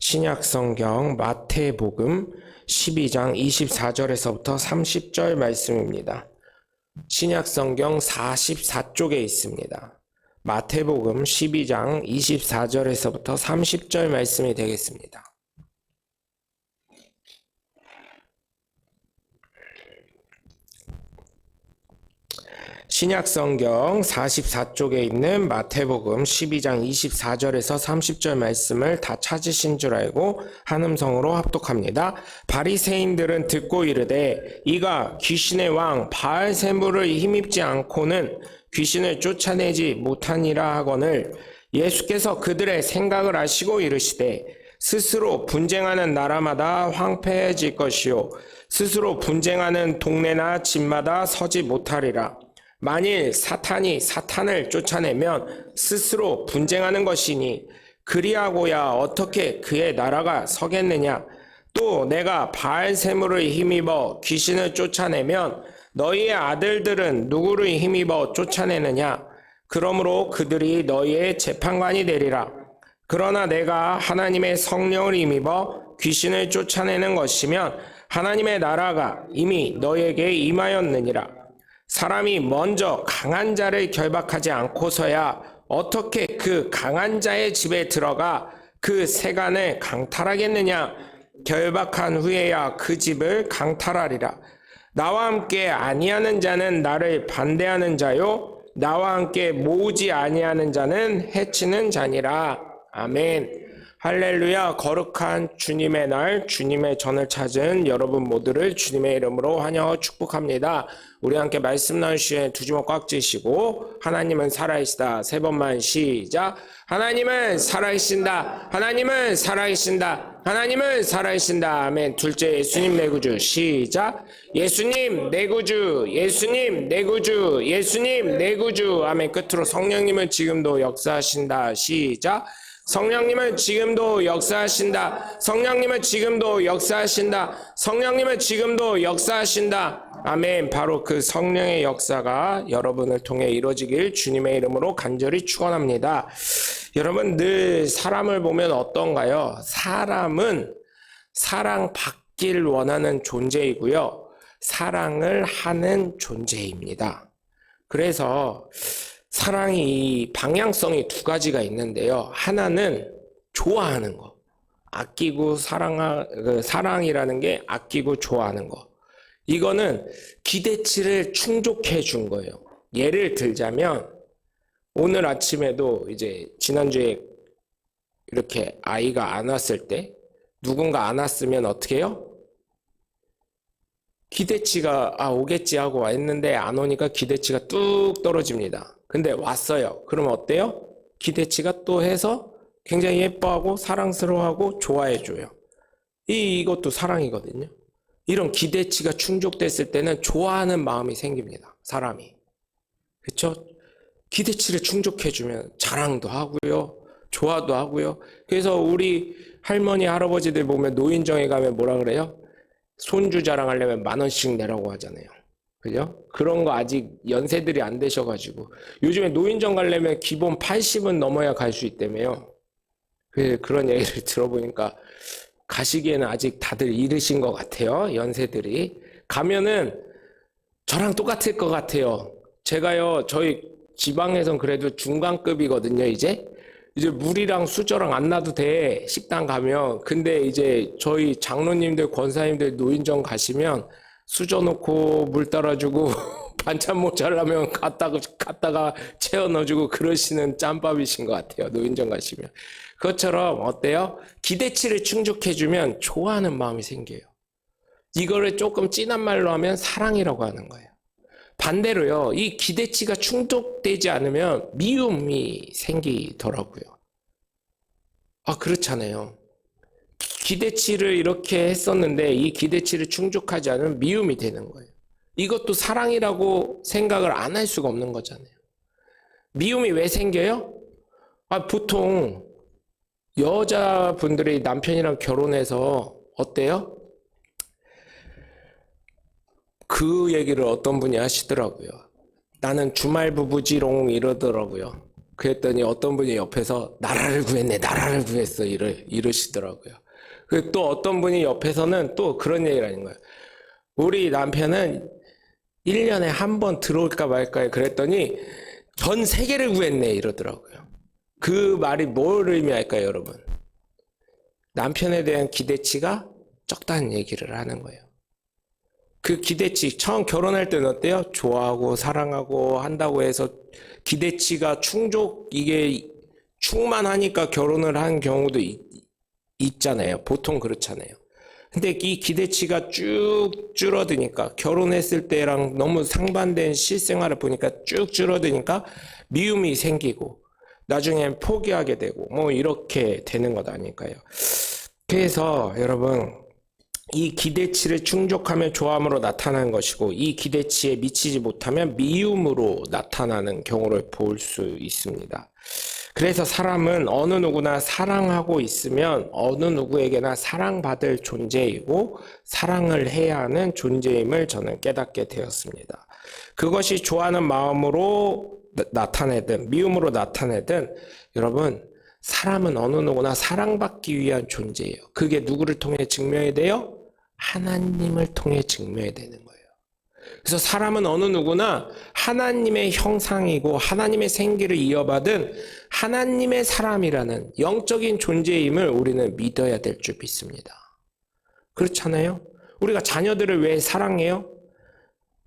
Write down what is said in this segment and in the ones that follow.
신약성경 마태복음 12장 24절에서부터 30절 말씀입니다. 신약성경 44쪽에 있습니다. 마태복음 12장 24절에서부터 30절 말씀이 되겠습니다. 신약성경 44쪽에 있는 마태복음 12장 24절에서 30절 말씀을 다 찾으신 줄 알고 한음성으로 합독합니다. 바리새인들은 듣고 이르되 이가 귀신의 왕 바알세불을 힘입지 않고는 귀신을 쫓아내지 못하니라 하거늘 예수께서 그들의 생각을 아시고 이르시되 스스로 분쟁하는 나라마다 황폐해질 것이요 스스로 분쟁하는 동네나 집마다 서지 못하리라. 만일 사탄이 사탄을 쫓아내면 스스로 분쟁하는 것이니 그리하고야 어떻게 그의 나라가 서겠느냐. 또 내가 바알세불을 힘입어 귀신을 쫓아내면 너희의 아들들은 누구를 힘입어 쫓아내느냐. 그러므로 그들이 너희의 재판관이 되리라. 그러나 내가 하나님의 성령을 힘입어 귀신을 쫓아내는 것이면 하나님의 나라가 이미 너희에게 임하였느니라. 사람이 먼저 강한 자를 결박하지 않고서야 어떻게 그 강한 자의 집에 들어가 그 세간을 강탈하겠느냐. 결박한 후에야 그 집을 강탈하리라. 나와 함께 아니하는 자는 나를 반대하는 자요 나와 함께 모으지 아니하는 자는 해치는 자니라. 아멘. 할렐루야. 거룩한 주님의 날, 주님의 전을 찾은 여러분 모두를 주님의 이름으로 환영하고 축복합니다. 우리 함께 말씀 나누시에 두 주먹 꽉 쥐시고 하나님은 살아계시다. 세 번만 시작. 하나님은 살아계신다. 하나님은 살아계신다. 하나님은 살아계신다. 아멘. 둘째, 예수님 내 구주. 시작. 예수님 내 구주. 예수님 내 구주. 예수님 내 구주. 아멘. 끝으로 성령님은 지금도 역사하신다. 시작. 성령님은 지금도 역사하신다. 성령님은 지금도 역사하신다. 성령님은 지금도 역사하신다. 아멘. 바로 그 성령의 역사가 여러분을 통해 이루어지길 주님의 이름으로 간절히 축원합니다. 여러분, 늘 사람을 보면 어떤가요? 사람은 사랑받길 원하는 존재이고요. 사랑을 하는 존재입니다. 그래서 사랑이 방향성이 두 가지가 있는데요. 하나는 좋아하는 거. 아끼고 사랑이라는 게 아끼고 좋아하는 거. 이거는 기대치를 충족해 준 거예요. 예를 들자면 오늘 아침에도 이제 지난주에 이렇게 아이가 안 왔을 때 누군가 안 왔으면 어떻게 해요? 기대치가 오겠지 하고 왔는데 안 오니까 기대치가 뚝 떨어집니다. 근데 왔어요. 그럼 어때요? 기대치가 또 해서 굉장히 예뻐하고 사랑스러워하고 좋아해줘요. 이것도 사랑이거든요. 이런 기대치가 충족됐을 때는 좋아하는 마음이 생깁니다. 사람이. 그렇죠? 기대치를 충족해주면 자랑도 하고요. 좋아도 하고요. 그래서 우리 할머니, 할아버지들 보면 노인정에 가면 뭐라 그래요? 손주 자랑하려면 10,000원씩 내라고 하잖아요. 그죠? 그런 거 아직 연세들이 안 되셔가지고 요즘에 노인정 가려면 기본 80은 넘어야 갈 수 있다며요. 그런 얘기를 들어보니까 가시기에는 아직 다들 이르신 것 같아요. 연세들이. 가면은 저랑 똑같을 것 같아요. 제가요, 저희 지방에선 그래도 중간급이거든요. 이제 물이랑 수저랑 안 놔도 돼, 식당 가면. 근데 이제 저희 장로님들, 권사님들 노인정 가시면 수저 놓고 물 따라주고 반찬 모자라면 갖다가 채워 넣어주고 그러시는 짬밥이신 것 같아요. 노인정 가시면. 그것처럼 어때요? 기대치를 충족해주면 좋아하는 마음이 생겨요. 이거를 조금 진한 말로 하면 사랑이라고 하는 거예요. 반대로요, 이 기대치가 충족되지 않으면 미움이 생기더라고요. 그렇잖아요. 기대치를 이렇게 했었는데 이 기대치를 충족하지 않으면 미움이 되는 거예요. 이것도 사랑이라고 생각을 안 할 수가 없는 거잖아요. 미움이 왜 생겨요? 보통 여자분들이 남편이랑 결혼해서 어때요? 그 얘기를 어떤 분이 하시더라고요. 나는 주말 부부지롱 이러더라고요. 그랬더니 어떤 분이 옆에서 나라를 구했네, 나라를 구했어 이러시더라고요. 또 어떤 분이 옆에서는 또 그런 얘기를 하는 거예요. 우리 남편은 1년에 한 번 들어올까 말까 그랬더니 전 세계를 구했네 이러더라고요. 그 말이 뭘 의미할까요, 여러분? 남편에 대한 기대치가 적다는 얘기를 하는 거예요. 그 기대치, 처음 결혼할 때는 어때요? 좋아하고 사랑하고 한다고 해서 기대치가 이게 충만하니까 결혼을 한 경우도 있잖아요. 보통 그렇잖아요. 근데 이 기대치가 쭉 줄어드니까, 결혼했을 때랑 너무 상반된 실생활을 보니까 쭉 줄어드니까 미움이 생기고 나중엔 포기하게 되고 뭐 이렇게 되는 것 아닐까요? 그래서 여러분, 이 기대치를 충족하면 좋아함으로 나타나는 것이고, 이 기대치에 미치지 못하면 미움으로 나타나는 경우를 볼 수 있습니다. 그래서 사람은 어느 누구나 사랑하고 있으면 어느 누구에게나 사랑받을 존재이고 사랑을 해야 하는 존재임을 저는 깨닫게 되었습니다. 그것이 좋아하는 마음으로 나타내든 미움으로 나타내든, 여러분, 사람은 어느 누구나 사랑받기 위한 존재예요. 그게 누구를 통해 증명이 돼요? 하나님을 통해 증명이 되는 거예요. 그래서 사람은 어느 누구나 하나님의 형상이고 하나님의 생기를 이어받은 하나님의 사람이라는 영적인 존재임을 우리는 믿어야 될 줄 믿습니다. 그렇잖아요? 우리가 자녀들을 왜 사랑해요?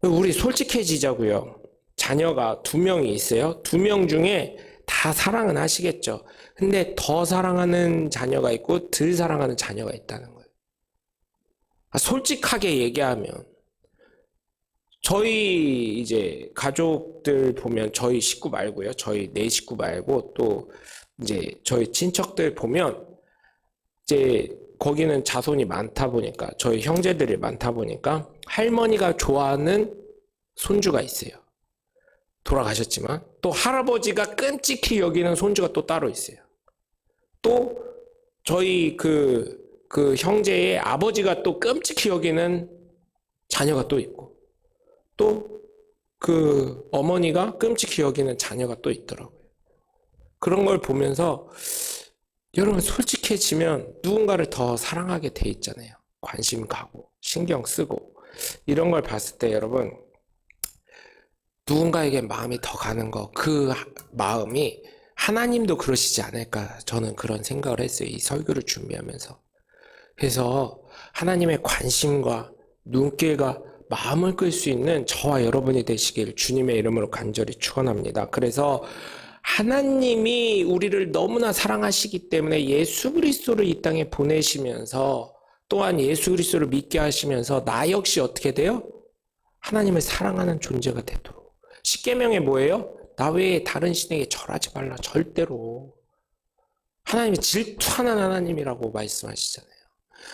우리 솔직해지자고요. 자녀가 2명이 있어요. 2명 중에 다 사랑은 하시겠죠. 근데 더 사랑하는 자녀가 있고 덜 사랑하는 자녀가 있다는 거예요. 솔직하게 얘기하면, 저희 이제 가족들 보면, 저희 식구 말고요. 저희 내 식구 말고 또 이제 저희 친척들 보면, 이제 거기는 자손이 많다 보니까, 저희 형제들이 많다 보니까 할머니가 좋아하는 손주가 있어요. 돌아가셨지만. 또 할아버지가 끔찍히 여기는 손주가 또 따로 있어요. 또 저희 그 형제의 아버지가 또 끔찍히 여기는 자녀가 또 있고, 또 그 어머니가 끔찍히 여기는 자녀가 또 있더라고요. 그런 걸 보면서 여러분, 솔직해지면 누군가를 더 사랑하게 돼 있잖아요. 관심 가고 신경 쓰고 이런 걸 봤을 때, 여러분, 누군가에게 마음이 더 가는 거, 그 마음이 하나님도 그러시지 않을까, 저는 그런 생각을 했어요. 이 설교를 준비하면서. 그래서 하나님의 관심과 눈길과 마음을 끌 수 있는 저와 여러분이 되시길 주님의 이름으로 간절히 축원합니다. 그래서 하나님이 우리를 너무나 사랑하시기 때문에 예수 그리스도를 이 땅에 보내시면서, 또한 예수 그리스도를 믿게 하시면서 나 역시 어떻게 돼요? 하나님을 사랑하는 존재가 되도록. 십계명에 뭐예요? 나 외에 다른 신에게 절하지 말라. 절대로. 하나님이 질투하는 하나님이라고 말씀하시잖아요.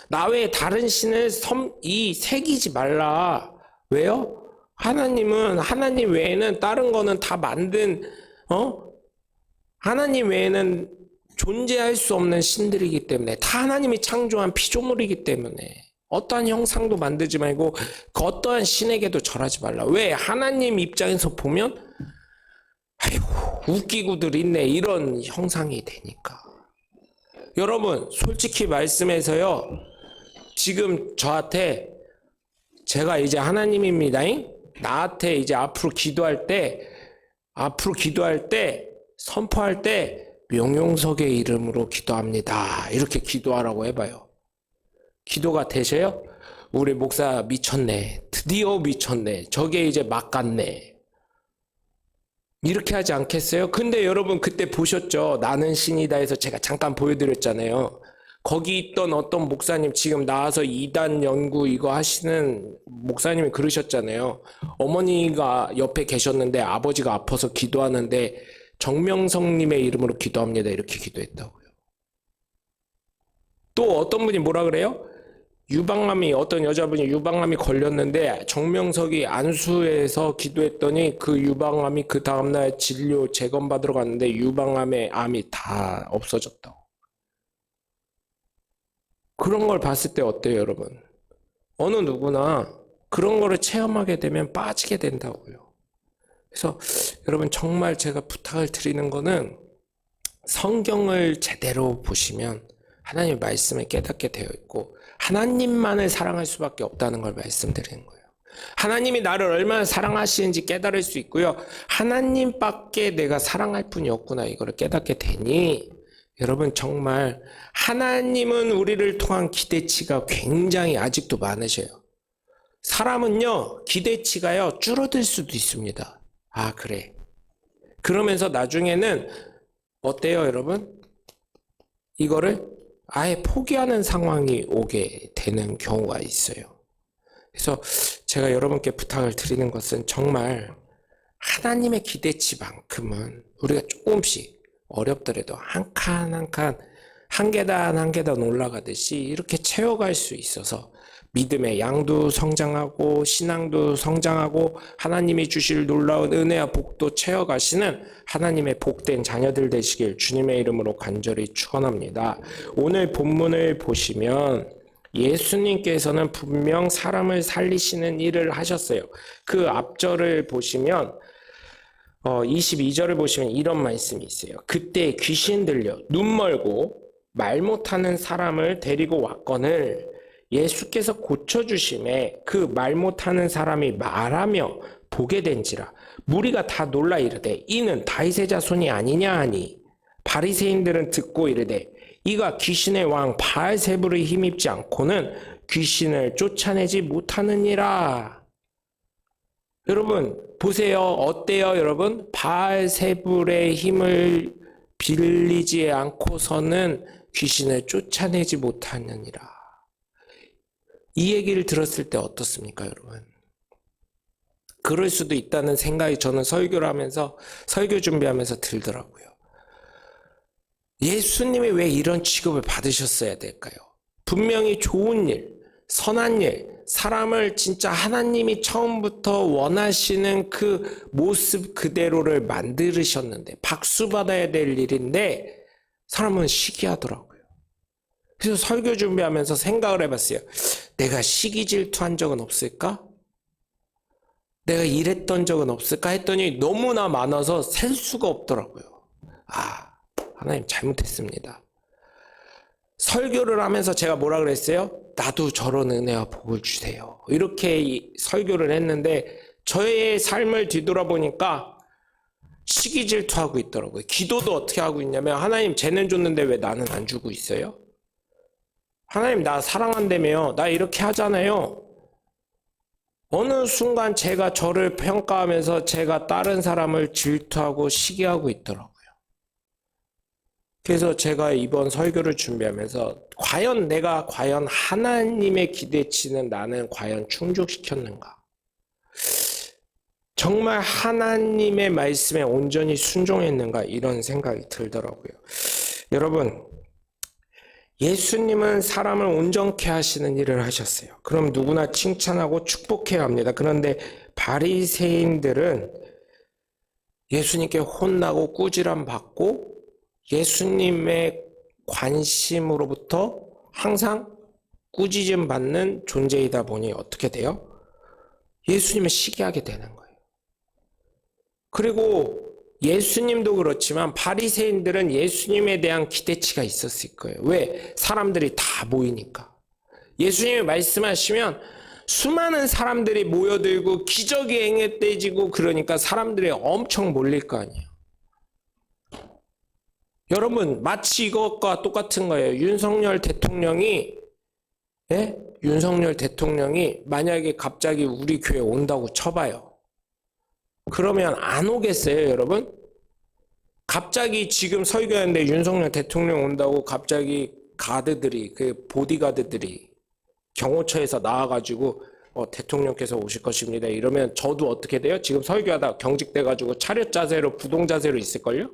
나 외에 다른 신을 새기지 말라. 왜요? 하나님은, 하나님 외에는 다른 거는 다 만든, 하나님 외에는 존재할 수 없는 신들이기 때문에, 다 하나님이 창조한 피조물이기 때문에 어떠한 형상도 만들지 말고 그 어떠한 신에게도 절하지 말라. 왜? 하나님 입장에서 보면 아이고 웃기고들 있네, 이런 형상이 되니까. 여러분, 솔직히 말씀해서요, 지금 저한테, 제가 이제 하나님입니다. 나한테 이제 앞으로 기도할 때 선포할 때 명용석의 이름으로 기도합니다, 이렇게 기도하라고 해봐요. 기도가 되셔요? 우리 목사 미쳤네, 드디어 미쳤네, 저게 이제 막 갔네, 이렇게 하지 않겠어요? 근데 여러분, 그때 보셨죠? 나는 신이다 해서 제가 잠깐 보여드렸잖아요. 거기 있던 어떤 목사님, 지금 나와서 이단 연구 이거 하시는 목사님이 그러셨잖아요. 어머니가 옆에 계셨는데 아버지가 아파서 기도하는데 정명석님의 이름으로 기도합니다, 이렇게 기도했다고요. 또 어떤 분이 뭐라 그래요? 어떤 여자분이 유방암이 걸렸는데 정명석이 안수해서 기도했더니 그 유방암이 그 다음날 진료 재검 받으러 갔는데 유방암의 암이 다 없어졌다고. 그런 걸 봤을 때 어때요, 여러분? 어느 누구나 그런 거를 체험하게 되면 빠지게 된다고요. 그래서 여러분 정말 제가 부탁을 드리는 거는 성경을 제대로 보시면 하나님의 말씀을 깨닫게 되어 있고 하나님만을 사랑할 수밖에 없다는 걸 말씀드리는 거예요. 하나님이 나를 얼마나 사랑하시는지 깨달을 수 있고요. 하나님밖에 내가 사랑할 분이 없구나 이거를 깨닫게 되니 여러분 정말 하나님은 우리를 통한 기대치가 굉장히 아직도 많으셔요. 사람은요 기대치가요 줄어들 수도 있습니다. 아 그래. 그러면서 나중에는 어때요 여러분? 이거를 아예 포기하는 상황이 오게 되는 경우가 있어요. 그래서 제가 여러분께 부탁을 드리는 것은 정말 하나님의 기대치만큼은 우리가 조금씩 어렵더라도 한 칸 한 칸 한 계단 한 계단 올라가듯이 이렇게 채워갈 수 있어서 믿음의 양도 성장하고 신앙도 성장하고 하나님이 주실 놀라운 은혜와 복도 채워가시는 하나님의 복된 자녀들 되시길 주님의 이름으로 간절히 축원합니다. 오늘 본문을 보시면 예수님께서는 분명 사람을 살리시는 일을 하셨어요. 그 앞절을 보시면 22절을 보시면 이런 말씀이 있어요. 그때 귀신 들려 눈 멀고 말 못하는 사람을 데리고 왔거늘 예수께서 고쳐주심에 그 말 못하는 사람이 말하며 보게 된지라 무리가 다 놀라 이르되 이는 다윗의 자손이 아니냐 하니 바리새인들은 듣고 이르되 이가 귀신의 왕 바알세불에 힘입지 않고는 귀신을 쫓아내지 못하느니라. 여러분 보세요. 어때요 여러분? 바알세불의 힘을 빌리지 않고서는 귀신을 쫓아내지 못하느니라. 이 얘기를 들었을 때 어떻습니까 여러분? 그럴 수도 있다는 생각이 저는 설교를 하면서 설교 준비하면서 들더라고요. 예수님이 왜 이런 취급을 받으셨어야 될까요? 분명히 좋은 일, 선한 일, 사람을 진짜 하나님이 처음부터 원하시는 그 모습 그대로를 만드셨는데 박수 받아야 될 일인데 사람은 시기하더라고요. 그래서 설교 준비하면서 생각을 해봤어요. 내가 시기 질투한 적은 없을까? 내가 이랬던 적은 없을까? 했더니 너무나 많아서 셀 수가 없더라고요. 아, 하나님 잘못했습니다. 설교를 하면서 제가 뭐라 그랬어요? 나도 저런 은혜와 복을 주세요. 이렇게 설교를 했는데 저의 삶을 뒤돌아보니까 시기 질투하고 있더라고요. 기도도 어떻게 하고 있냐면 하나님 쟤는 줬는데 왜 나는 안 주고 있어요? 하나님 나 사랑한다며요. 나 이렇게 하잖아요. 어느 순간 제가 저를 평가하면서 제가 다른 사람을 질투하고 시기하고 있더라고요. 그래서 제가 이번 설교를 준비하면서 내가 과연 하나님의 기대치는 나는 과연 충족시켰는가? 정말 하나님의 말씀에 온전히 순종했는가? 이런 생각이 들더라고요. 여러분 예수님은 사람을 온전케 하시는 일을 하셨어요. 그럼 누구나 칭찬하고 축복해야 합니다. 그런데 바리새인들은 예수님께 혼나고 꾸지람 받고 예수님의 관심으로부터 항상 꾸짖음 받는 존재이다 보니 어떻게 돼요? 예수님을 시기하게 되는 거예요. 그리고 예수님도 그렇지만 바리새인들은 예수님에 대한 기대치가 있었을 거예요. 왜? 사람들이 다 모이니까. 예수님이 말씀하시면 수많은 사람들이 모여들고 기적이 행해되지고 그러니까 사람들이 엄청 몰릴 거 아니에요. 여러분 마치 이것과 똑같은 거예요. 윤석열 대통령이 만약에 갑자기 우리 교회 온다고 쳐봐요. 그러면 안 오겠어요, 여러분? 갑자기 지금 설교하는데 윤석열 대통령 온다고 갑자기 가드들이, 그 보디가드들이 경호처에서 나와가지고 대통령께서 오실 것입니다. 이러면 저도 어떻게 돼요? 지금 설교하다 경직돼가지고 차렷 자세로 부동 자세로 있을걸요?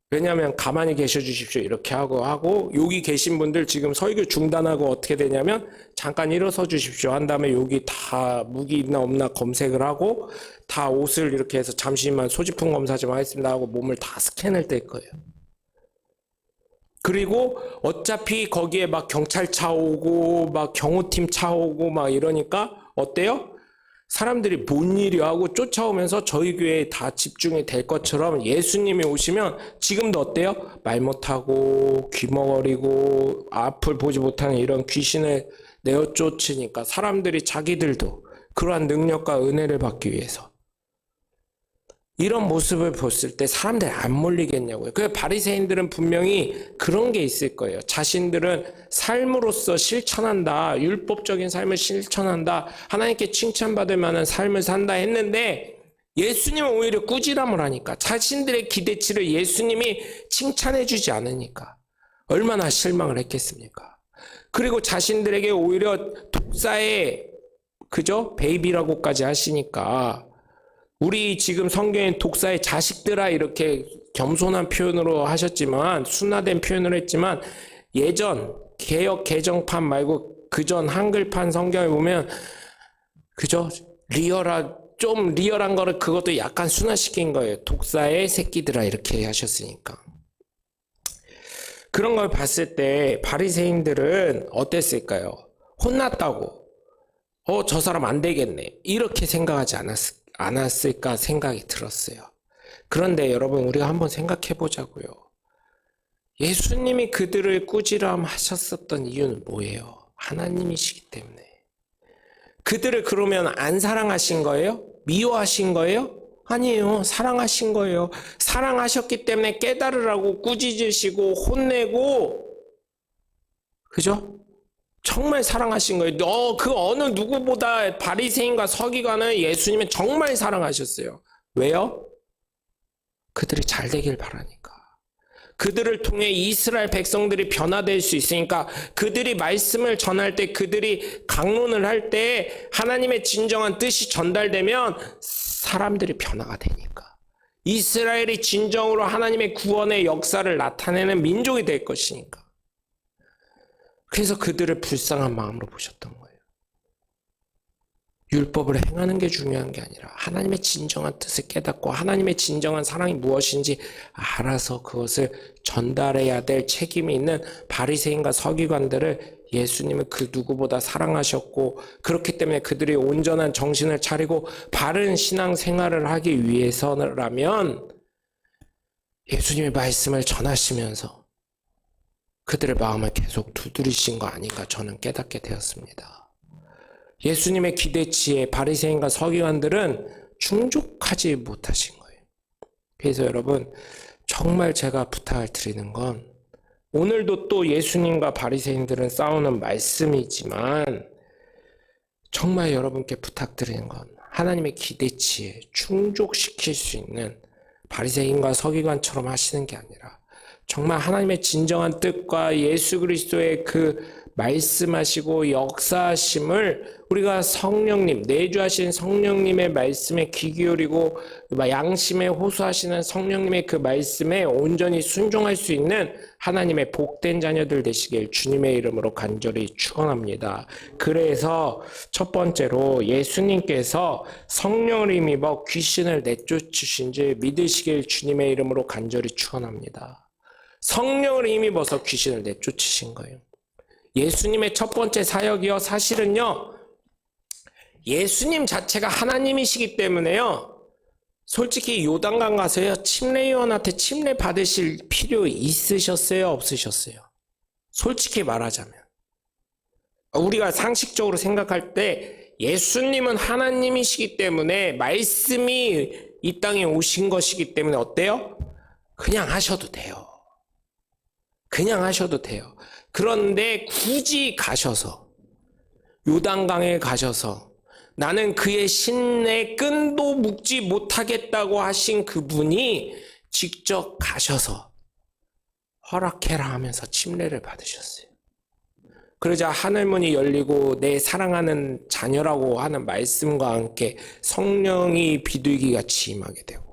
왜냐하면 가만히 계셔 주십시오 이렇게 하고 여기 계신 분들 지금 설교 중단하고 어떻게 되냐면 잠깐 일어서 주십시오 한 다음에 여기 다 무기 있나 없나 검색을 하고 다 옷을 이렇게 해서 잠시만 소지품 검사 좀 하겠습니다 하고 몸을 다 스캔을 뗄 거예요. 그리고 어차피 거기에 막 경찰차 오고 막 경호팀 차 오고 막 이러니까 어때요? 사람들이 뭔 일이 하고 쫓아오면서 저희 교회에 다 집중이 될 것처럼 예수님이 오시면 지금도 어때요? 말 못하고 귀머거리고 앞을 보지 못하는 이런 귀신을 내어 쫓으니까 사람들이 자기들도 그러한 능력과 은혜를 받기 위해서 이런 모습을 봤을 때 사람들이 안 몰리겠냐고요. 그 바리새인들은 분명히 그런 게 있을 거예요. 자신들은 삶으로서 실천한다. 율법적인 삶을 실천한다. 하나님께 칭찬받을 만한 삶을 산다 했는데 예수님은 오히려 꾸지람을 하니까 자신들의 기대치를 예수님이 칭찬해 주지 않으니까 얼마나 실망을 했겠습니까? 그리고 자신들에게 오히려 독사의 그죠? 베이비라고까지 하시니까 우리 지금 성경엔 독사의 자식들아 이렇게 겸손한 표현으로 하셨지만 순화된 표현을 했지만 예전 개역 개정판 말고 그전 한글판 성경을 보면 그죠? 좀 리얼한 거를 그것도 약간 순화시킨 거예요. 독사의 새끼들아 이렇게 하셨으니까. 그런 걸 봤을 때 바리새인들은 어땠을까요? 혼났다고. 저 사람 안 되겠네. 이렇게 생각하지 않았을까 생각이 들었어요. 그런데 여러분 우리가 한번 생각해 보자고요. 예수님이 그들을 꾸지람 하셨었던 이유는 뭐예요? 하나님이시기 때문에. 그들을 그러면 안 사랑하신 거예요? 미워하신 거예요? 아니에요. 사랑하신 거예요. 사랑하셨기 때문에 깨달으라고 꾸짖으시고 혼내고 그죠? 정말 사랑하신 거예요. 그 어느 누구보다 바리새인과 서기관은 예수님을 정말 사랑하셨어요. 왜요? 그들이 잘 되길 바라니까. 그들을 통해 이스라엘 백성들이 변화될 수 있으니까 그들이 말씀을 전할 때 그들이 강론을 할 때 하나님의 진정한 뜻이 전달되면 사람들이 변화가 되니까. 이스라엘이 진정으로 하나님의 구원의 역사를 나타내는 민족이 될 것이니까. 그래서 그들을 불쌍한 마음으로 보셨던 거예요. 율법을 행하는 게 중요한 게 아니라 하나님의 진정한 뜻을 깨닫고 하나님의 진정한 사랑이 무엇인지 알아서 그것을 전달해야 될 책임이 있는 바리새인과 서기관들을 예수님은 그 누구보다 사랑하셨고 그렇기 때문에 그들이 온전한 정신을 차리고 바른 신앙생활을 하기 위해서라면 예수님의 말씀을 전하시면서 그들의 마음을 계속 두드리신 거 아닌가 저는 깨닫게 되었습니다. 예수님의 기대치에 바리새인과 서기관들은 충족하지 못하신 거예요. 그래서 여러분 정말 제가 부탁을 드리는 건 오늘도 또 예수님과 바리새인들은 싸우는 말씀이지만 정말 여러분께 부탁드리는 건 하나님의 기대치에 충족시킬 수 있는 바리새인과 서기관처럼 하시는 게 아니라 정말 하나님의 진정한 뜻과 예수 그리스도의 그 말씀하시고 역사하심을 우리가 성령님, 내주하신 성령님의 말씀에 귀 기울이고 양심에 호소하시는 성령님의 그 말씀에 온전히 순종할 수 있는 하나님의 복된 자녀들 되시길 주님의 이름으로 간절히 축원합니다. 그래서 첫 번째로 예수님께서 성령을 힘입어 귀신을 내쫓으신 줄 믿으시길 주님의 이름으로 간절히 축원합니다. 성령을 힘입어서 귀신을 내쫓으신 거예요. 예수님의 첫 번째 사역이요. 사실은요. 예수님 자체가 하나님이시기 때문에요. 솔직히 요단강 가서요. 침례요한한테 침례 받으실 필요 있으셨어요? 없으셨어요? 솔직히 말하자면. 우리가 상식적으로 생각할 때 예수님은 하나님이시기 때문에 말씀이 이 땅에 오신 것이기 때문에 어때요? 그냥 하셔도 돼요. 그냥 하셔도 돼요. 그런데 굳이 가셔서 요단강에 가셔서 나는 그의 신의 끈도 묶지 못하겠다고 하신 그분이 직접 가셔서 허락해라 하면서 침례를 받으셨어요. 그러자 하늘문이 열리고 내 사랑하는 자녀라고 하는 말씀과 함께 성령이 비둘기같이 임하게 되고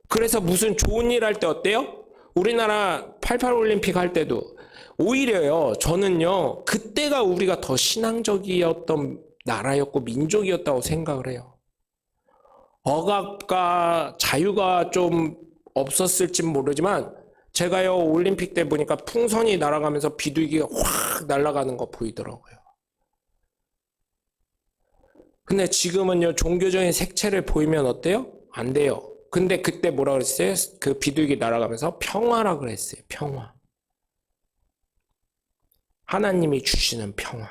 그래서 무슨 좋은 일 할 때 어때요? 우리나라 88 올림픽 할 때도 오히려요, 저는요, 그때가 우리가 더 신앙적이었던 나라였고 민족이었다고 생각을 해요. 억압과 자유가 좀 없었을진 모르지만 제가요, 올림픽 때 보니까 풍선이 날아가면서 비둘기가 확 날아가는 거 보이더라고요. 근데 지금은요, 종교적인 색채를 보이면 어때요? 안 돼요. 근데 그때 뭐라 그랬어요? 그 비둘기 날아가면서 평화라 그랬어요. 평화. 하나님이 주시는 평화.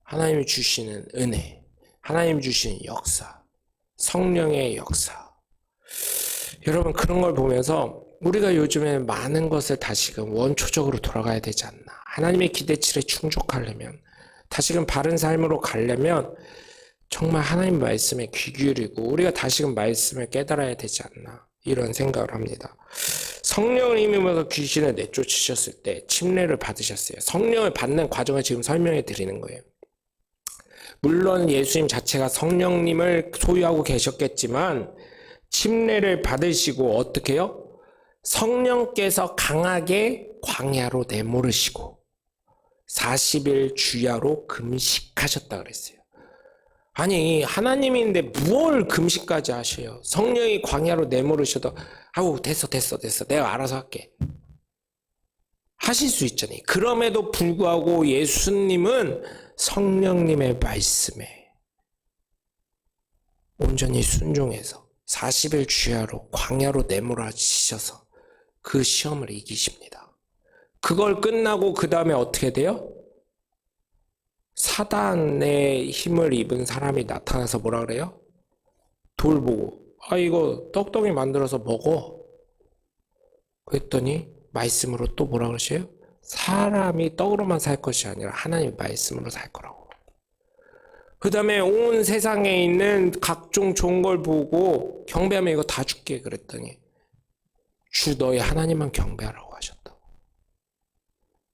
하나님이 주시는 은혜. 하나님이 주시는 역사. 성령의 역사. 여러분, 그런 걸 보면서 우리가 요즘에 많은 것을 다시금 원초적으로 돌아가야 되지 않나. 하나님의 기대치에 충족하려면, 다시금 바른 삶으로 가려면 정말 하나님 말씀에 귀 기울이고 우리가 다시금 말씀을 깨달아야 되지 않나, 이런 생각을 합니다. 성령을 힘입어서 귀신을 내쫓으셨을 때 침례를 받으셨어요. 성령을 받는 과정을 지금 설명해 드리는 거예요. 물론 예수님 자체가 성령님을 소유하고 계셨겠지만 침례를 받으시고 어떻게 해요? 성령께서 강하게 광야로 내모르시고 40일 주야로 금식하셨다 그랬어요. 아니, 하나님인데 무얼 금식까지 하셔요? 성령이 광야로 내모르셔도 아우 됐어 내가 알아서 할게 하실 수 있잖아요. 그럼에도 불구하고 예수님은 성령님의 말씀에 온전히 순종해서 40일 주야로 광야로 내몰아지셔서 그 시험을 이기십니다. 그걸 끝나고 그 다음에 어떻게 돼요? 사단의 힘을 입은 사람이 나타나서 뭐라 그래요? 돌 보고 이거 떡덩이 만들어서 먹어. 그랬더니 말씀으로 또 뭐라 그러셔요? 사람이 떡으로만 살 것이 아니라 하나님의 말씀으로 살 거라고. 그 다음에 온 세상에 있는 각종 좋은 걸 보고 경배하면 이거 다 줄게 그랬더니 주 너희 하나님만 경배하라고 하셨다고.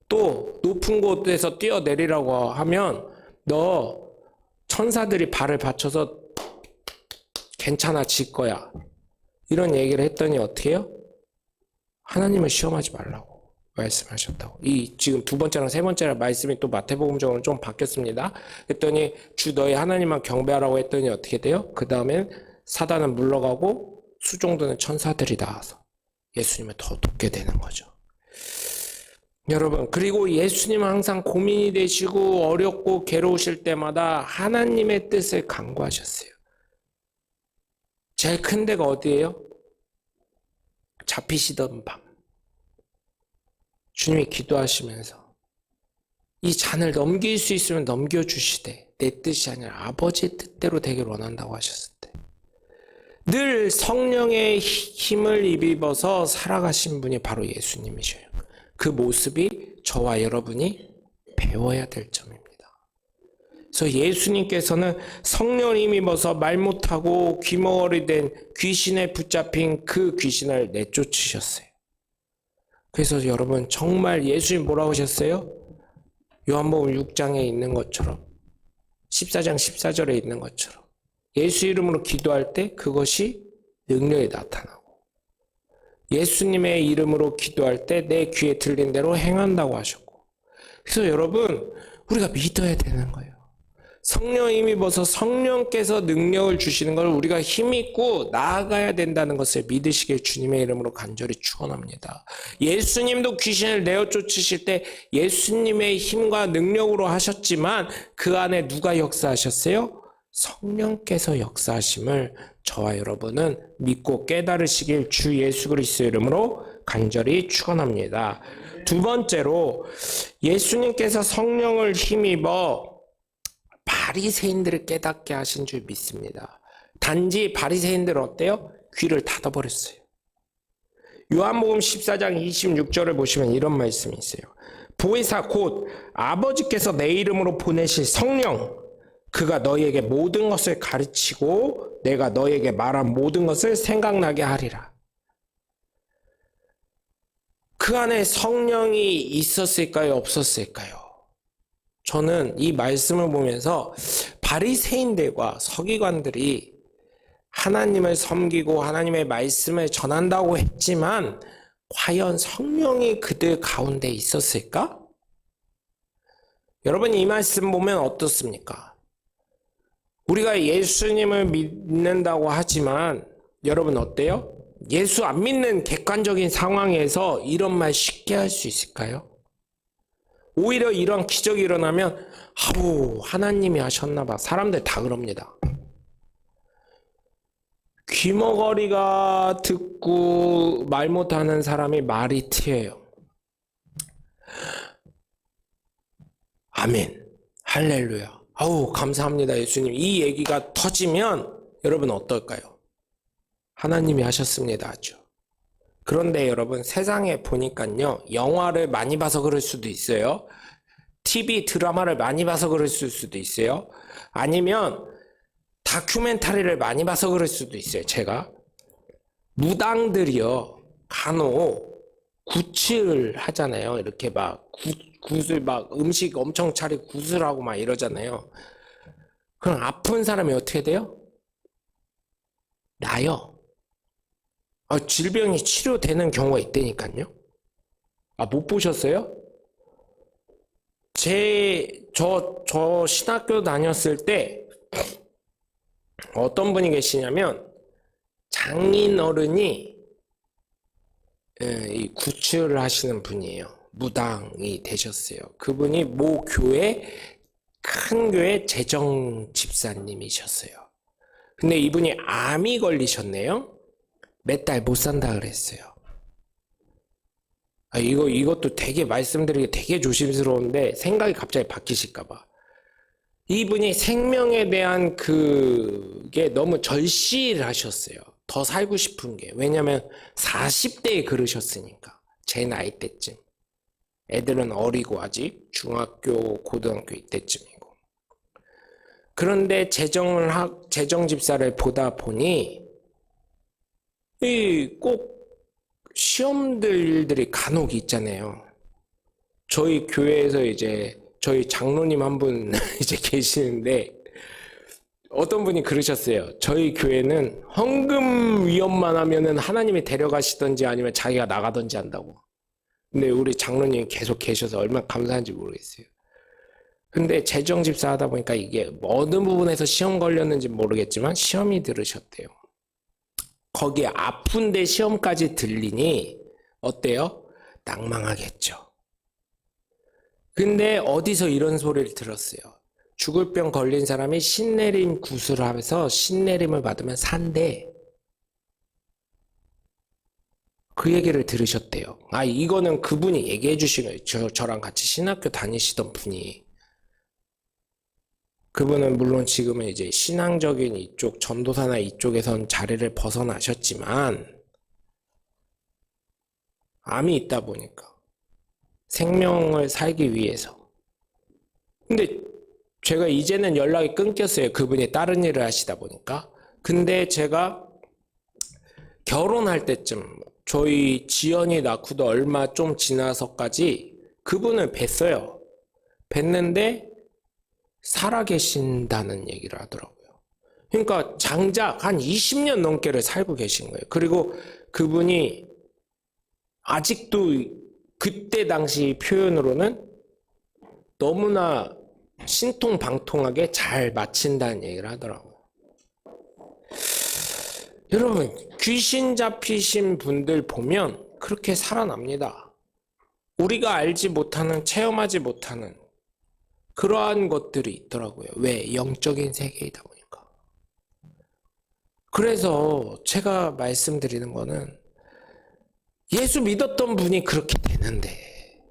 또 높은 곳에서 뛰어내리라고 하면 너 천사들이 발을 받쳐서 괜찮아 질 거야. 이런 얘기를 했더니 어떻게 해요? 하나님을 시험하지 말라고 말씀하셨다고. 이 지금 두 번째랑 세 번째랑 말씀이 또 마태복음적으로 좀 바뀌었습니다. 그랬더니 주 너희 하나님만 경배하라고 했더니 어떻게 돼요? 그 다음엔 사단은 물러가고 수종드는 천사들이 나와서 예수님을 더 돕게 되는 거죠. 여러분, 그리고 예수님은 항상 고민이 되시고 어렵고 괴로우실 때마다 하나님의 뜻을 간구하셨어요. 제일 큰 데가 어디예요? 잡히시던 밤 주님이 기도하시면서 이 잔을 넘길 수 있으면 넘겨주시되 내 뜻이 아니라 아버지의 뜻대로 되길 원한다고 하셨을 때 늘 성령의 힘을 입어서 살아가신 분이 바로 예수님이셔요. 그 모습이 저와 여러분이 배워야 될 점입니다. 그래서 예수님께서는 성령을 힘입어서 말 못하고 귀머거리 된 귀신에 붙잡힌 그 귀신을 내쫓으셨어요. 그래서 여러분 정말 예수님 뭐라고 하셨어요? 요한복음 6장에 있는 것처럼 14장 14절에 있는 것처럼 예수 이름으로 기도할 때 그것이 능력이 나타나고 예수님의 이름으로 기도할 때 내 귀에 들린 대로 행한다고 하셨고 그래서 여러분 우리가 믿어야 되는 거예요. 성령 힘입어서 성령께서 능력을 주시는 걸 우리가 힘입고 나아가야 된다는 것을 믿으시길 주님의 이름으로 간절히 축원합니다. 예수님도 귀신을 내어 쫓으실 때 예수님의 힘과 능력으로 하셨지만 그 안에 누가 역사하셨어요? 성령께서 역사하심을 저와 여러분은 믿고 깨달으시길 주 예수 그리스도의 이름으로 간절히 축원합니다. 두 번째로 예수님께서 성령을 힘입어 바리새인들을 깨닫게 하신 줄 믿습니다. 단지 바리새인들은 어때요? 귀를 닫아버렸어요. 요한복음 14장 26절을 보시면 이런 말씀이 있어요. 보혜사 곧 아버지께서 내 이름으로 보내실 성령 그가 너희에게 모든 것을 가르치고 내가 너희에게 말한 모든 것을 생각나게 하리라. 그 안에 성령이 있었을까요? 없었을까요? 저는 이 말씀을 보면서 바리새인들과 서기관들이 하나님을 섬기고 하나님의 말씀을 전한다고 했지만 과연 성령이 그들 가운데 있었을까? 여러분 이 말씀 보면 어떻습니까? 우리가 예수님을 믿는다고 하지만 여러분 어때요? 예수 안 믿는 객관적인 상황에서 이런 말 쉽게 할 수 있을까요? 오히려 이런 기적이 일어나면 하나님이 하셨나 봐. 사람들 다 그럽니다. 귀머거리가 듣고 말 못하는 사람이 말이 트여요. 아멘. 할렐루야. 아우, 감사합니다, 예수님. 이 얘기가 터지면 여러분 어떨까요? 하나님이 하셨습니다, 아주. 그런데 여러분, 세상에 보니까요, 영화를 많이 봐서 그럴 수도 있어요. TV 드라마를 많이 봐서 그럴 수도 있어요. 아니면 다큐멘터리를 많이 봐서 그럴 수도 있어요. 제가 무당들이요, 간혹 굿을 하잖아요. 이렇게 막 굿을 막 음식 엄청 차리고 굿을 하고 막 이러잖아요. 그럼 아픈 사람이 어떻게 돼요? 나요. 질병이 치료되는 경우가 있다니까요. 못 보셨어요? 저 신학교 다녔을 때 어떤 분이 계시냐면 장인 어른이 이 구출을 하시는 분이에요. 무당이 되셨어요. 그분이 모 교회, 큰 교회 재정 집사님이셨어요. 근데 이분이 암이 걸리셨네요. 몇 달 못 산다 그랬어요. 이것도 되게 말씀드리기 되게 조심스러운데 생각이 갑자기 바뀌실까봐. 이분이 생명에 대한 그게 너무 절실을 하셨어요. 더 살고 싶은 게. 왜냐면 40대에 그러셨으니까. 제 나이 때쯤. 애들은 어리고 아직 중학교, 고등학교 이때쯤이고. 그런데 재정 집사를 보다 보니 꼭 시험들이 간혹 있잖아요. 저희 교회에서 이제 저희 장로님 한 분 이제 계시는데 어떤 분이 그러셨어요. 저희 교회는 헌금 위험만 하면은 하나님이 데려가시던지 아니면 자기가 나가던지 한다고. 근데 우리 장로님이 계속 계셔서 얼마나 감사한지 모르겠어요. 근데 재정 집사 하다 보니까 이게 어느 부분에서 시험 걸렸는지 모르겠지만 시험이 들으셨대요. 거기에 아픈데 시험까지 들리니 어때요? 낭망하겠죠. 근데 어디서 이런 소리를 들었어요? 죽을 병 걸린 사람이 신내림 구슬을 하면서 신내림을 받으면 산대. 그 얘기를 들으셨대요. 이거는 그분이 얘기해 주신 거예요. 저랑 같이 신학교 다니시던 분이. 그분은 물론 지금은 이제 신앙적인 이쪽, 전도사나 이쪽에선 자리를 벗어나셨지만 암이 있다 보니까 생명을 살기 위해서. 근데 제가 이제는 연락이 끊겼어요. 그분이 다른 일을 하시다 보니까. 근데 제가 결혼할 때쯤 저희 지연이 낳고도 얼마 좀 지나서까지 그분을 뵀어요. 뵀는데 살아계신다는 얘기를 하더라고요. 그러니까 장작 한 20년 넘게를 살고 계신 거예요. 그리고 그분이 아직도 그때 당시 표현으로는 너무나 신통방통하게 잘 마친다는 얘기를 하더라고요. 여러분, 귀신 잡히신 분들 보면 그렇게 살아납니다. 우리가 알지 못하는, 체험하지 못하는 그러한 것들이 있더라고요. 왜? 영적인 세계이다 보니까. 그래서 제가 말씀드리는 거는 예수 믿었던 분이 그렇게 되는데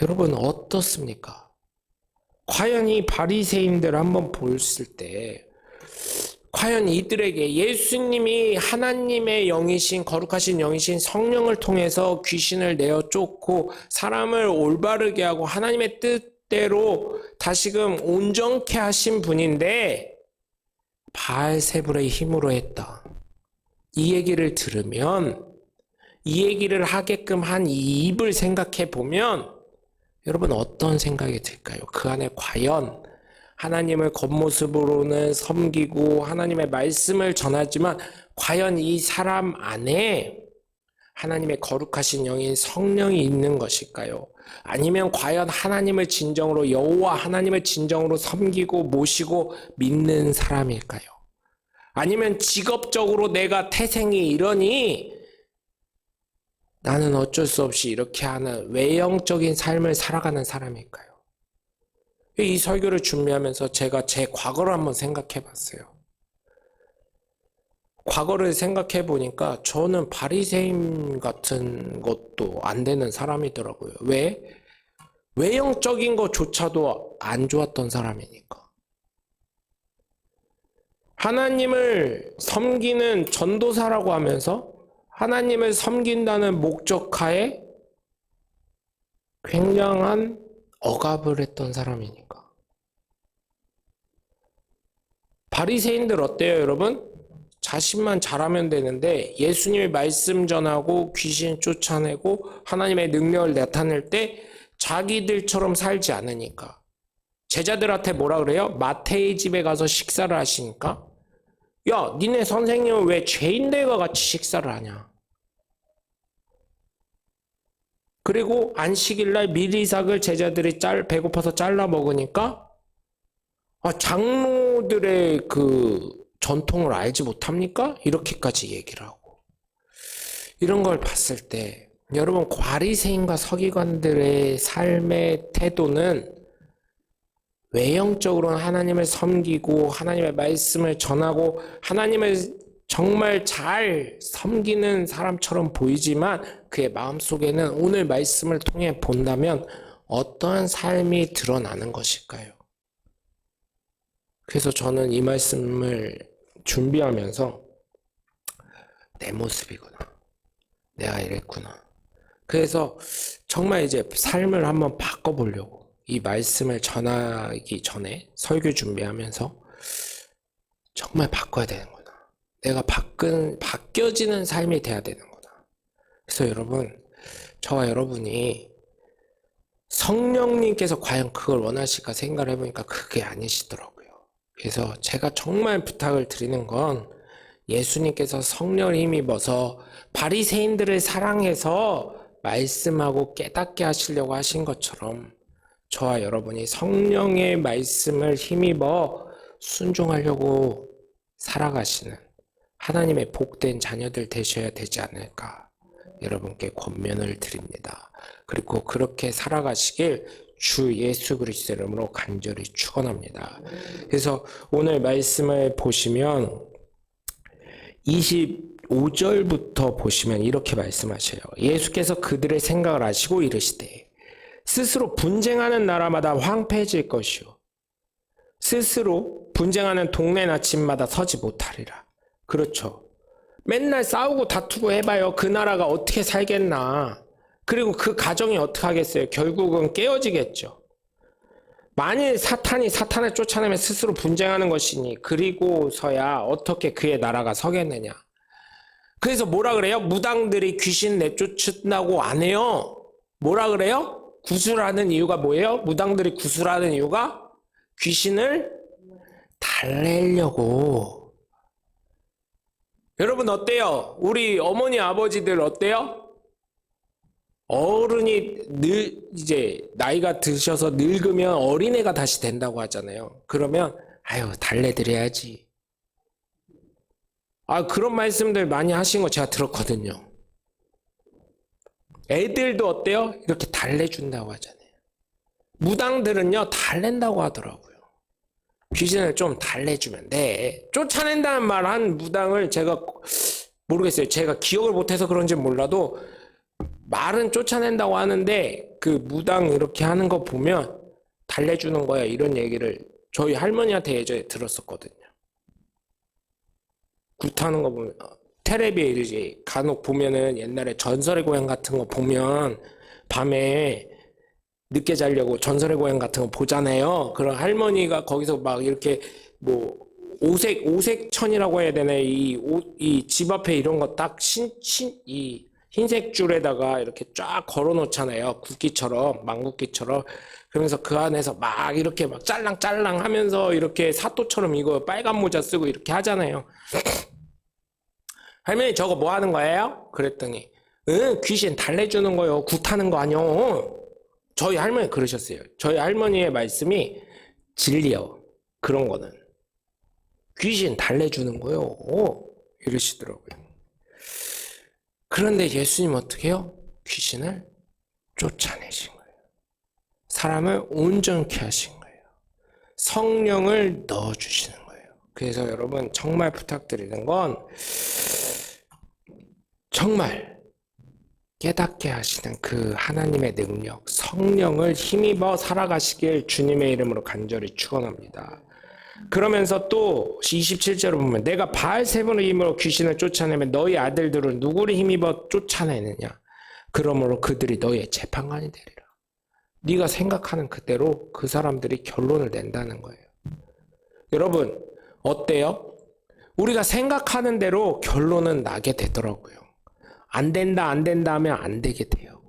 여러분 어떻습니까? 과연 이 바리새인들 한번 보였을 때 과연 이들에게 예수님이 하나님의 영이신, 거룩하신 영이신 성령을 통해서 귀신을 내어 쫓고 사람을 올바르게 하고 하나님의 뜻대로 다시금 온전케 하신 분인데 바알세불의 힘으로 했다. 이 얘기를 들으면, 이 얘기를 하게끔 한 이 입을 생각해 보면 여러분 어떤 생각이 들까요? 그 안에 과연 하나님을 겉모습으로는 섬기고 하나님의 말씀을 전하지만 과연 이 사람 안에 하나님의 거룩하신 영인 성령이 있는 것일까요? 아니면 과연 하나님을 진정으로, 여호와 하나님을 진정으로 섬기고 모시고 믿는 사람일까요? 아니면 직업적으로 내가 태생이 이러니 나는 어쩔 수 없이 이렇게 하는 외형적인 삶을 살아가는 사람일까요? 이 설교를 준비하면서 제가 제 과거를 한번 생각해 봤어요. 과거를 생각해 보니까 저는 바리새인 같은 것도 안 되는 사람이더라고요. 왜? 외형적인 것조차도 안 좋았던 사람이니까. 하나님을 섬기는 전도사라고 하면서 하나님을 섬긴다는 목적하에 굉장한 억압을 했던 사람이니까. 바리새인들 어때요, 여러분? 자신만 잘하면 되는데 예수님의 말씀 전하고 귀신 쫓아내고 하나님의 능력을 나타낼 때 자기들처럼 살지 않으니까. 제자들한테 뭐라 그래요? 마태의 집에 가서 식사를 하시니까 야, 니네 선생님은 왜 죄인들과 같이 식사를 하냐? 그리고 안식일날 미리삭을 제자들이 배고파서 잘라 먹으니까 장로들의 그 전통을 알지 못합니까? 이렇게까지 얘기를 하고. 이런 걸 봤을 때 여러분, 바리새인과 서기관들의 삶의 태도는 외형적으로는 하나님을 섬기고 하나님의 말씀을 전하고 하나님을 정말 잘 섬기는 사람처럼 보이지만 그의 마음속에는 오늘 말씀을 통해 본다면 어떠한 삶이 드러나는 것일까요? 그래서 저는 이 말씀을 준비하면서 내 모습이구나. 내가 이랬구나. 그래서 정말 이제 삶을 한번 바꿔보려고 이 말씀을 전하기 전에 설교 준비하면서 정말 바꿔야 되는구나. 내가 바뀌어지는 삶이 돼야 되는구나. 그래서 여러분, 저와 여러분이 성령님께서 과연 그걸 원하실까 생각을 해보니까 그게 아니시더라고요. 그래서 제가 정말 부탁을 드리는 건 예수님께서 성령을 힘입어서 바리새인들을 사랑해서 말씀하고 깨닫게 하시려고 하신 것처럼 저와 여러분이 성령의 말씀을 힘입어 순종하려고 살아가시는 하나님의 복된 자녀들 되셔야 되지 않을까 여러분께 권면을 드립니다. 그리고 그렇게 살아가시길 주 예수 그리스도 이름으로 간절히 축원합니다. 그래서 오늘 말씀을 보시면 25절부터 보시면 이렇게 말씀하셔요. 예수께서 그들의 생각을 아시고 이르시되 스스로 분쟁하는 나라마다 황폐해질 것이요 스스로 분쟁하는 동네 나침마다 서지 못하리라. 그렇죠. 맨날 싸우고 다투고 해봐요. 그 나라가 어떻게 살겠나. 그리고 그 가정이 어떻게 하겠어요. 결국은 깨어지겠죠. 만일 사탄이 사탄을 쫓아내면 스스로 분쟁하는 것이니 그리고서야 어떻게 그의 나라가 서겠느냐. 그래서 뭐라 그래요? 무당들이 귀신 내쫓는다고 안 해요. 뭐라 그래요? 구술하는 이유가 뭐예요? 무당들이 구술하는 이유가 귀신을 달래려고. 여러분 어때요? 우리 어머니 아버지들 어때요? 어른이 이제 나이가 드셔서 늙으면 어린애가 다시 된다고 하잖아요. 그러면 달래드려야지. 그런 말씀들 많이 하신 거 제가 들었거든요. 애들도 어때요? 이렇게 달래준다고 하잖아요. 무당들은요 달랜다고 하더라고요. 귀신을 좀 달래주면 돼. 쫓아낸다는 말 한 무당을 제가 모르겠어요. 제가 기억을 못해서 그런지 몰라도 말은 쫓아낸다고 하는데 그 무당 이렇게 하는 거 보면 달래주는 거야 이런 얘기를 저희 할머니한테 예전에 들었었거든요. 굿하는 거 보면 텔레비에 이제 간혹 보면은 옛날에 전설의 고향 같은 거 보면 밤에 늦게 자려고 전설의 고향 같은 거 보잖아요. 그럼 할머니가 거기서 막 이렇게 뭐 오색천이라고 해야 되나 이 집 앞에 이런 거 딱 이 흰색 줄에다가 이렇게 쫙 걸어 놓잖아요. 국기처럼, 망국기처럼. 그러면서 그 안에서 막 이렇게 막 짤랑짤랑 하면서 이렇게 사또처럼 이거 빨간 모자 쓰고 이렇게 하잖아요. 할머니 저거 뭐 하는 거예요? 그랬더니 귀신 달래주는 거요. 굿하는 거 아니요. 저희 할머니 그러셨어요. 저희 할머니의 말씀이 진리요. 그런 거는. 귀신 달래주는 거요. 이러시더라고요. 그런데 예수님 어떻게 해요? 귀신을 쫓아내신 거예요. 사람을 온전케 하신 거예요. 성령을 넣어주시는 거예요. 그래서 여러분 정말 부탁드리는 건 정말 깨닫게 하시는 그 하나님의 능력, 성령을 힘입어 살아가시길 주님의 이름으로 간절히 축원합니다. 그러면서 또 27절을 보면 내가 바알세불의 힘으로 귀신을 쫓아내면 너희 아들들은 누구를 힘입어 쫓아내느냐? 그러므로 그들이 너희의 재판관이 되리라. 네가 생각하는 그대로 그 사람들이 결론을 낸다는 거예요. 여러분 어때요? 우리가 생각하는 대로 결론은 나게 되더라고요. 안 된다 하면 안 되게 돼요.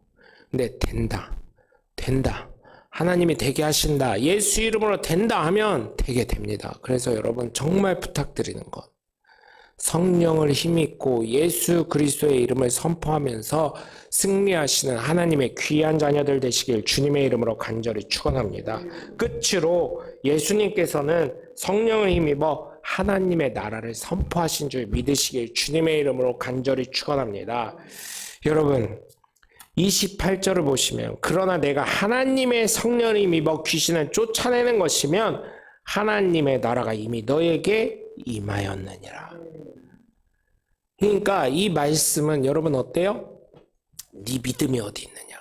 근데 된다. 하나님이 되게 하신다. 예수 이름으로 된다 하면 되게 됩니다. 그래서 여러분 정말 부탁드리는 것. 성령을 힘입고 예수 그리스도의 이름을 선포하면서 승리하시는 하나님의 귀한 자녀들 되시길 주님의 이름으로 간절히 축원합니다. 끝으로 예수님께서는 성령을 힘입어 하나님의 나라를 선포하신 줄 믿으시길 주님의 이름으로 간절히 축원합니다. 여러분 28절을 보시면 그러나 내가 하나님의 성령을 힘입어 귀신을 쫓아내는 것이면 하나님의 나라가 이미 너에게 임하였느니라. 그러니까 이 말씀은 여러분 어때요? 네 믿음이 어디 있느냐?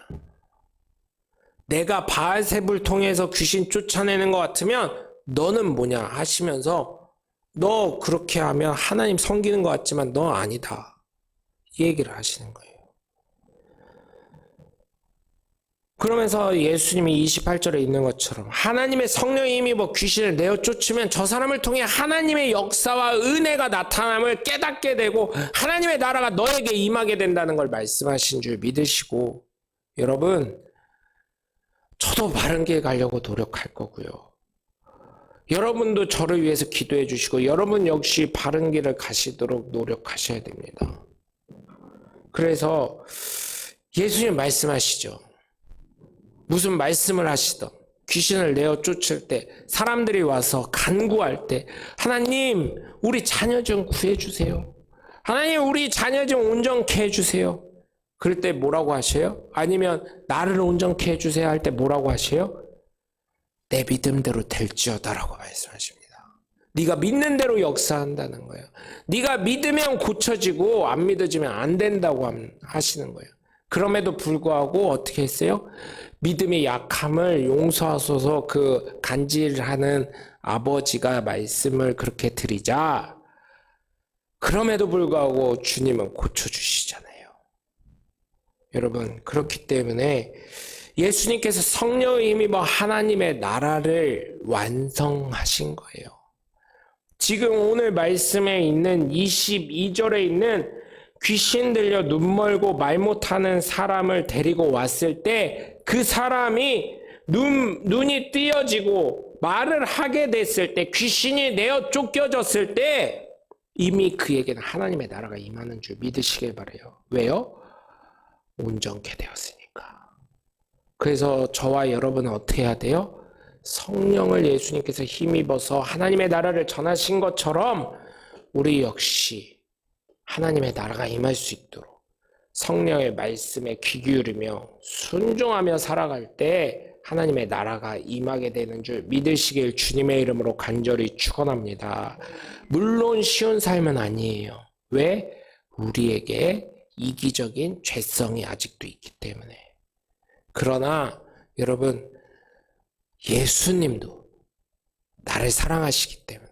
내가 바알세불 통해서 귀신 쫓아내는 것 같으면 너는 뭐냐 하시면서 너 그렇게 하면 하나님 섬기는 것 같지만 너 아니다. 이 얘기를 하시는 거예요. 그러면서 예수님이 28절에 있는 것처럼 하나님의 성령의 힘입어 귀신을 내어 쫓으면 저 사람을 통해 하나님의 역사와 은혜가 나타남을 깨닫게 되고 하나님의 나라가 너에게 임하게 된다는 걸 말씀하신 줄 믿으시고 여러분 저도 바른 길 가려고 노력할 거고요. 여러분도 저를 위해서 기도해 주시고 여러분 역시 바른 길을 가시도록 노력하셔야 됩니다. 그래서 예수님 말씀하시죠. 무슨 말씀을 하시던 귀신을 내어 쫓을 때 사람들이 와서 간구할 때 하나님 우리 자녀 좀 구해주세요. 하나님 우리 자녀 좀 온전케 해주세요. 그럴 때 뭐라고 하셔요? 아니면 나를 온전케 해주세요 할 때 뭐라고 하셔요? 내 믿음대로 될지어다라고 말씀하십니다. 네가 믿는 대로 역사한다는 거예요. 네가 믿으면 고쳐지고 안 믿어지면 안 된다고 하시는 거예요. 그럼에도 불구하고 어떻게 했어요? 믿음의 약함을 용서하소서 그 간질하는 아버지가 말씀을 그렇게 드리자. 그럼에도 불구하고 주님은 고쳐주시잖아요. 여러분 그렇기 때문에 예수님께서 성령의 힘입어 하나님의 나라를 완성하신 거예요. 지금 오늘 말씀에 있는 22절에 있는 귀신 들려 눈 멀고 말 못하는 사람을 데리고 왔을 때 그 사람이 눈이 띄어지고 말을 하게 됐을 때 귀신이 내어 쫓겨졌을 때 이미 그에게는 하나님의 나라가 임하는 줄 믿으시길 바라요. 왜요? 온전케 되었으니까. 그래서 저와 여러분은 어떻게 해야 돼요? 성령을 예수님께서 힘입어서 하나님의 나라를 전하신 것처럼 우리 역시 하나님의 나라가 임할 수 있도록 성령의 말씀에 귀 기울이며 순종하며 살아갈 때 하나님의 나라가 임하게 되는 줄 믿으시길 주님의 이름으로 간절히 축원합니다. 물론 쉬운 삶은 아니에요. 왜? 우리에게 이기적인 죄성이 아직도 있기 때문에. 그러나 여러분 예수님도 나를 사랑하시기 때문에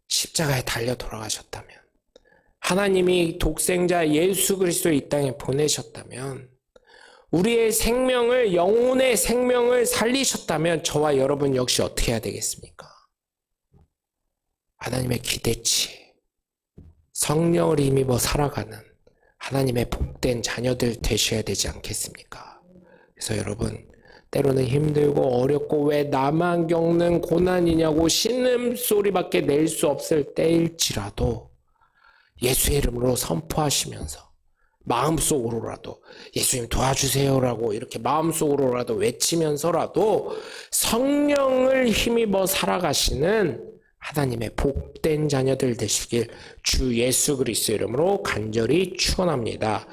십자가에 달려 돌아가셨다면 하나님이 독생자 예수 그리스도 이 땅에 보내셨다면 우리의 생명을 영혼의 생명을 살리셨다면 저와 여러분 역시 어떻게 해야 되겠습니까? 하나님의 기대치 성령을 힘입어 살아가는 하나님의 복된 자녀들 되셔야 되지 않겠습니까? 그래서 여러분 때로는 힘들고 어렵고 왜 나만 겪는 고난이냐고 신음소리밖에 낼 수 없을 때일지라도 예수의 이름으로 선포하시면서 마음속으로라도 예수님 도와주세요라고 이렇게 마음속으로라도 외치면서라도 성령을 힘입어 살아가시는 하나님의 복된 자녀들 되시길 주 예수 그리스도 이름으로 간절히 축원합니다.